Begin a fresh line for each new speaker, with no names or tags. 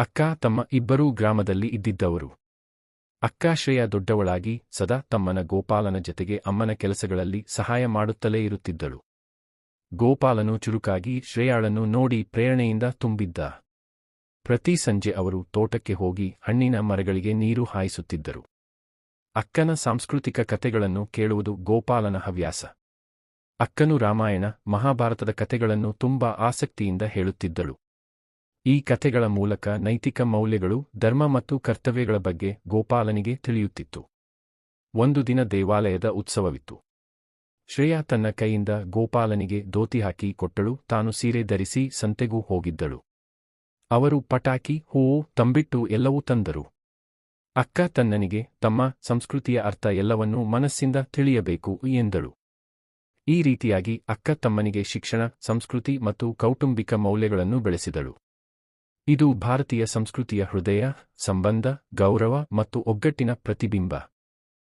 ಅಕ್ಕ ತಮ್ಮ ಇಬ್ಬರೂ ಗ್ರಾಮದಲ್ಲಿ ಇದ್ದಿದ್ದವರು. ಅಕ್ಕ ಶ್ರೇಯಾ ದೊಡ್ಡವಳಾಗಿ ಸದಾ ತಮ್ಮನ ಗೋಪಾಲನ ಜತೆಗೆ ಅಮ್ಮನ ಕೆಲಸಗಳಲ್ಲಿ ಸಹಾಯ ಮಾಡುತ್ತಲೇ ಇರುತ್ತಿದ್ದಳು. ಗೋಪಾಲನು ಚುರುಕಾಗಿ ಶ್ರೇಯಾಳನ್ನು ನೋಡಿ ಪ್ರೇರಣೆಯಿಂದ ತುಂಬಿದ್ದ. ಪ್ರತಿ ಸಂಜೆ ಅವರು ತೋಟಕ್ಕೆ ಹೋಗಿ ಹಣ್ಣಿನ ಮರಗಳಿಗೆ ನೀರು ಹಾಯಿಸುತ್ತಿದ್ದರು. ಅಕ್ಕನ ಸಾಂಸ್ಕೃತಿಕ ಕಥೆಗಳನ್ನು ಕೇಳುವುದು ಗೋಪಾಲನ ಹವ್ಯಾಸ. ಅಕ್ಕನು ರಾಮಾಯಣ, ಮಹಾಭಾರತದ ಕಥೆಗಳನ್ನು ತುಂಬಾ ಆಸಕ್ತಿಯಿಂದ ಹೇಳುತ್ತಿದ್ದಳು. ಈ ಕಥೆಗಳ ಮೂಲಕ ನೈತಿಕ ಮೌಲ್ಯಗಳು, ಧರ್ಮ ಮತ್ತು ಕರ್ತವ್ಯಗಳ ಬಗ್ಗೆ ಗೋಪಾಲನಿಗೆ ತಿಳಿಯುತ್ತಿತ್ತು. ಒಂದು ದಿನ ದೇವಾಲಯದ ಉತ್ಸವವಿತ್ತು. ಶ್ರೇಯಾ ತನ್ನ ಕೈಯಿಂದ ಗೋಪಾಲನಿಗೆ ಧೋತಿ ಹಾಕಿ ಕೊಟ್ಟಳು. ತಾನು ಸೀರೆ ಧರಿಸಿ ಸಂತೆಗೂ ಹೋಗಿದ್ದಳು. ಅವರು ಪಟಾಕಿ, ಹೂವು, ತಂಬಿಟ್ಟು ಎಲ್ಲವೂ ತಂದರು. ಅಕ್ಕ ತನ್ನನಿಗೆ ತಮ್ಮ ಸಂಸ್ಕೃತಿಯ ಅರ್ಥ ಎಲ್ಲವನ್ನೂ ಮನಸ್ಸಿಂದ ತಿಳಿಯಬೇಕು ಎಂದಳು. ಈ ರೀತಿಯಾಗಿ ಅಕ್ಕ ತಮ್ಮನಿಗೆ ಶಿಕ್ಷಣ, ಸಂಸ್ಕೃತಿ ಮತ್ತು ಕೌಟುಂಬಿಕ ಮೌಲ್ಯಗಳನ್ನು ಬೆಳೆಸಿದಳು. ಇದು ಭಾರತೀಯ ಸಂಸ್ಕೃತಿಯ ಹೃದಯ, ಸಂಬಂಧ, ಗೌರವ ಮತ್ತು ಒಗ್ಗಟ್ಟಿನ ಪ್ರತಿಬಿಂಬ.